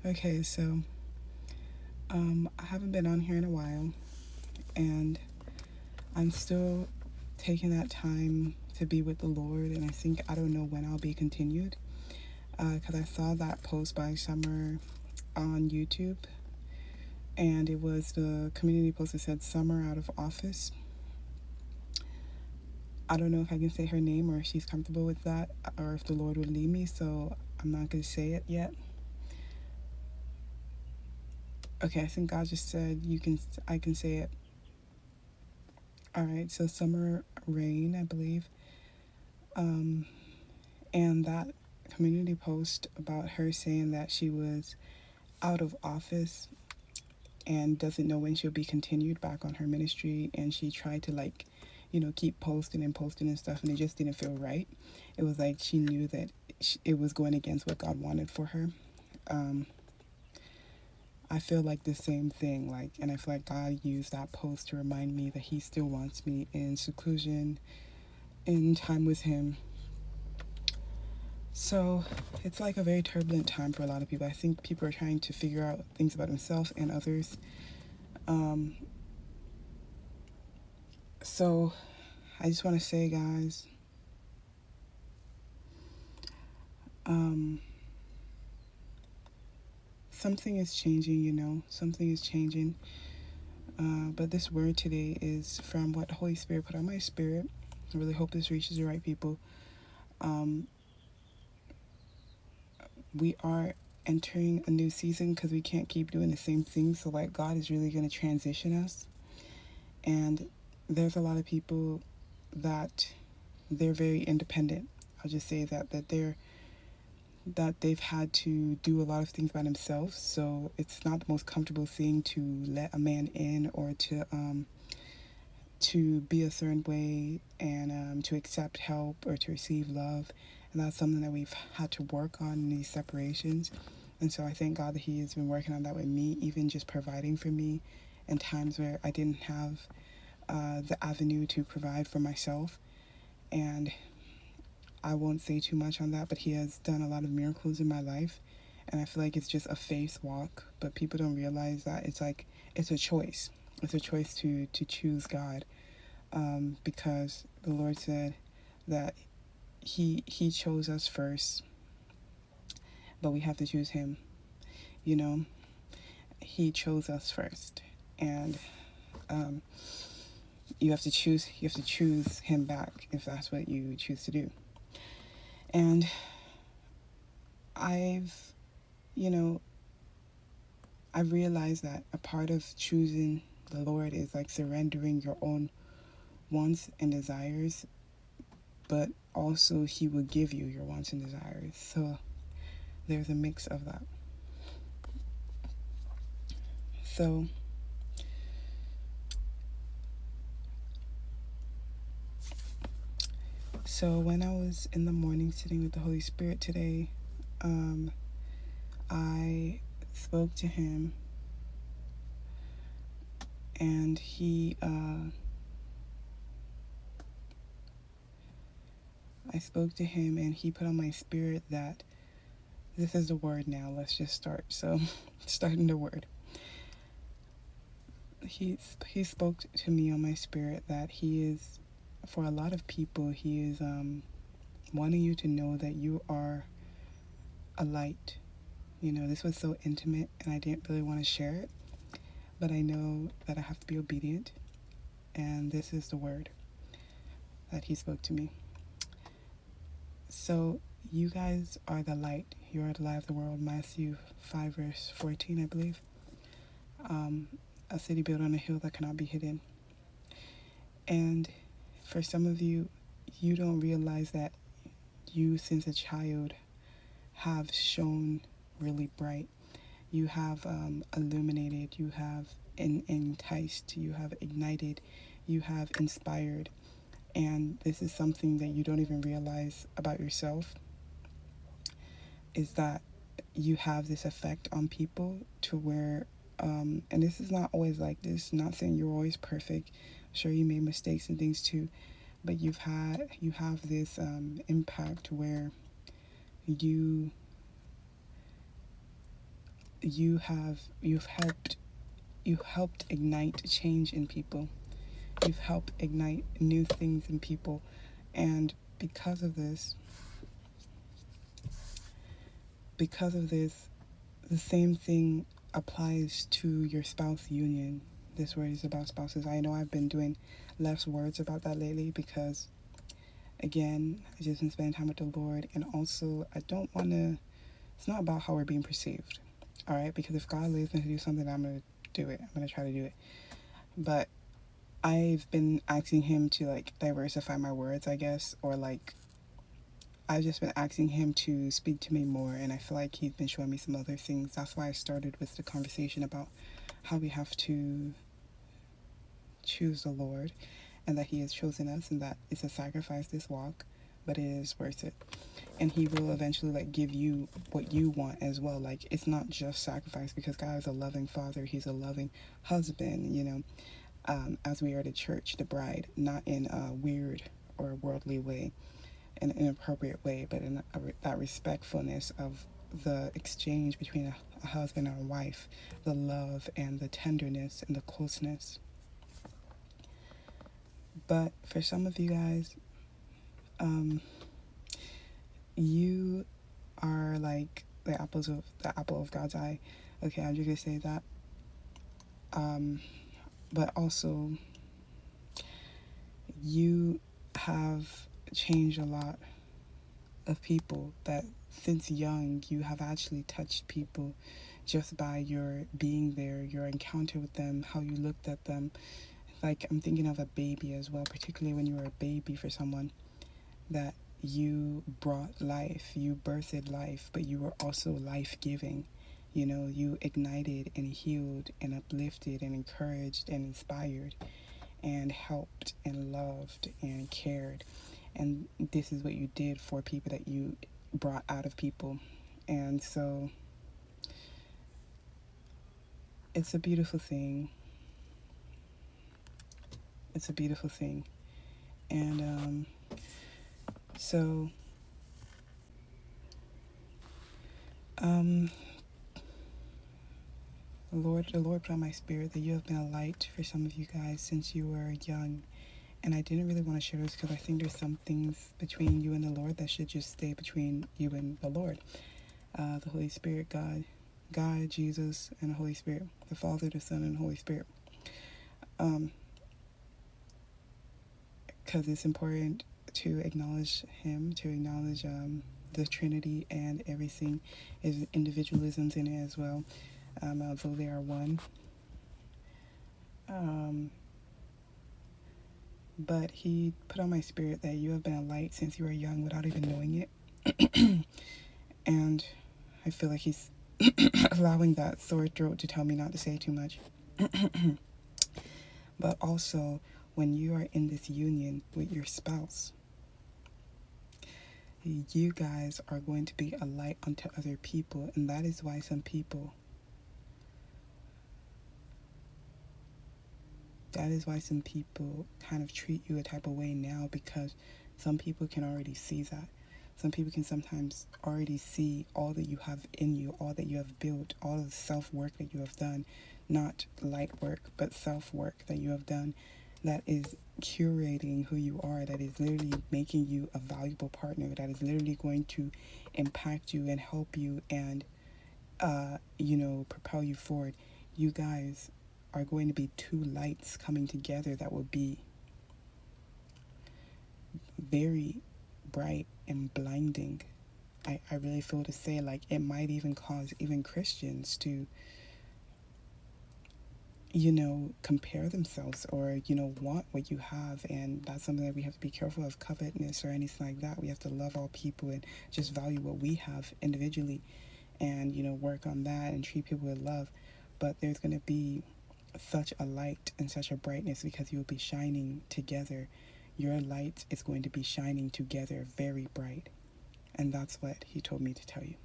Okay, so I haven't been on here in a while, and I'm still taking that time to be with the Lord, and I don't know when I'll be continued, because I saw that post by Summer on YouTube, and it was the community post that said Summer out of office. I don't know if I can say her name or if she's comfortable with that, or if the Lord would lead me, so I'm not going to say it yet. Okay, I think God just said I can say it. All right, so Summer Rain, I believe. Um, and that community post about her saying that she was out of office and doesn't know when she'll be continued back on her ministry, and she tried to keep posting and posting and stuff, and it just didn't feel right. It was like she knew that it was going against what God wanted for her. um, I feel like the same thing, and I feel like God used that post to remind me that He still wants me in seclusion, in time with Him. So it's like a very turbulent time for a lot of people. I think people are trying to figure out things about themselves and others. Um, so I just want to say, guys, um, something is changing, something is changing. But this word today is from what the Holy Spirit put on my spirit. I really hope this reaches the right people. Um, we are entering a new season because we can't keep doing the same thing. So, God is really going to transition us. And there's a lot of people that they're very independent. I'll just say that they've had to do a lot of things by themselves. So it's not the most comfortable thing to let a man in, or to be a certain way, and to accept help or to receive love. And that's something that we've had to work on in these separations. And so I thank God that He has been working on that with me, even just providing for me in times where I didn't have the avenue to provide for myself. And I won't say too much on that, but He has done a lot of miracles in my life. And I feel like it's just a faith walk, but people don't realize that it's a choice. It's a choice to choose God, because the Lord said that He chose us first, but we have to choose Him. You know, He chose us first, and um, you have to choose. You have to choose Him back if that's what you choose to do. And I've, you know, I've realized that a part of choosing the Lord is like surrendering your own wants and desires, but also He will give you your wants and desires. So there's a mix of that. So when I was in the morning sitting with the Holy Spirit today, I spoke to Him, and I spoke to Him, and He put on my spirit that this is the word now. Let's just start. So, starting the word. He spoke to me on my spirit that He is, for a lot of people, He is wanting you to know that you are a light. This was so intimate, and I didn't really want to share it, but I know that I have to be obedient, and this is the word that He spoke to me. So, you guys are the light. You are the light of the world. Matthew 5, verse 14, I believe. A city built on a hill that cannot be hidden. And for some of you, you don't realize that you, since a child, have shone really bright. You have illuminated, you have enticed, you have ignited, you have inspired. And this is something that you don't even realize about yourself, is that you have this effect on people to where, and this is not always like this, not saying you're always perfect. Sure, you made mistakes and things too, but you have this impact where you you've helped ignite change in people. You've helped ignite new things in people. And because of this, the same thing applies to your spouse union. This word is about spouses. I know I've been doing less words about that lately because, again, I just been spending time with the Lord. And also, I don't want to, it's not about how we're being perceived. All right? Because if God leads me to do something, I'm going to do it. I'm going to try to do it. But I've been asking him to like diversify my words, I guess, or like I've just been asking him to speak to me more, and I feel like he's been showing me some other things. That's why I started with the conversation about how we have to choose the Lord, and that he has chosen us, and that it's a sacrifice, this walk, but it is worth it. And he will eventually like give you what you want as well. Like, it's not just sacrifice, because God is a loving father. He's a loving husband, you know, as we are the church, the bride, not in a weird or worldly way, in an inappropriate way, but in that respectfulness of the exchange between a husband and a wife, the love and the tenderness and the closeness. But for some of you guys, you are like the apple of God's eye. Okay, I'm just gonna say that. But also, you have changed a lot of people, that since young you have actually touched people just by your being there, your encounter with them, how you looked at them. Like, I'm thinking of a baby as well, particularly when you were a baby for someone, that you brought life, you birthed life, but you were also life-giving. You know, you ignited and healed and uplifted and encouraged and inspired and helped and loved and cared. And this is what you did for people that you brought out of people. And so it's a beautiful thing. It's a beautiful thing. And so the Lord put on my spirit that you have been a light for some of you guys since you were young. And I didn't really want to share this because I think there's some things between you and the Lord that should just stay between you and the Lord. The Holy Spirit, God, Jesus, and the Holy Spirit. The Father, the Son, and the Holy Spirit. Because it's important to acknowledge Him, to acknowledge the Trinity and everything. Is individualisms in it as well, although they are one. But He put on my spirit that you have been a light since you were young without even knowing it. And I feel like He's allowing that sore throat to tell me not to say too much. But also, when you are in this union with your spouse, you guys are going to be a light unto other people. And that is why some people kind of treat you a type of way now, because some people can already see that. Some people can sometimes already see all that you have in you, all that you have built, all of the self-work that you have done. Not light work, but self-work that you have done, that is curating who you are, that is literally making you a valuable partner, that is literally going to impact you and help you and, propel you forward. You guys are going to be two lights coming together that will be very bright and blinding. I really feel to say, like, it might even cause even Christians to, compare themselves or, want what you have. And that's something that we have to be careful of, covetousness or anything like that. We have to love all people and just value what we have individually and, work on that and treat people with love. But there's going to be such a light and such a brightness because you'll be shining together. Your light is going to be shining together very bright. And that's what He told me to tell you.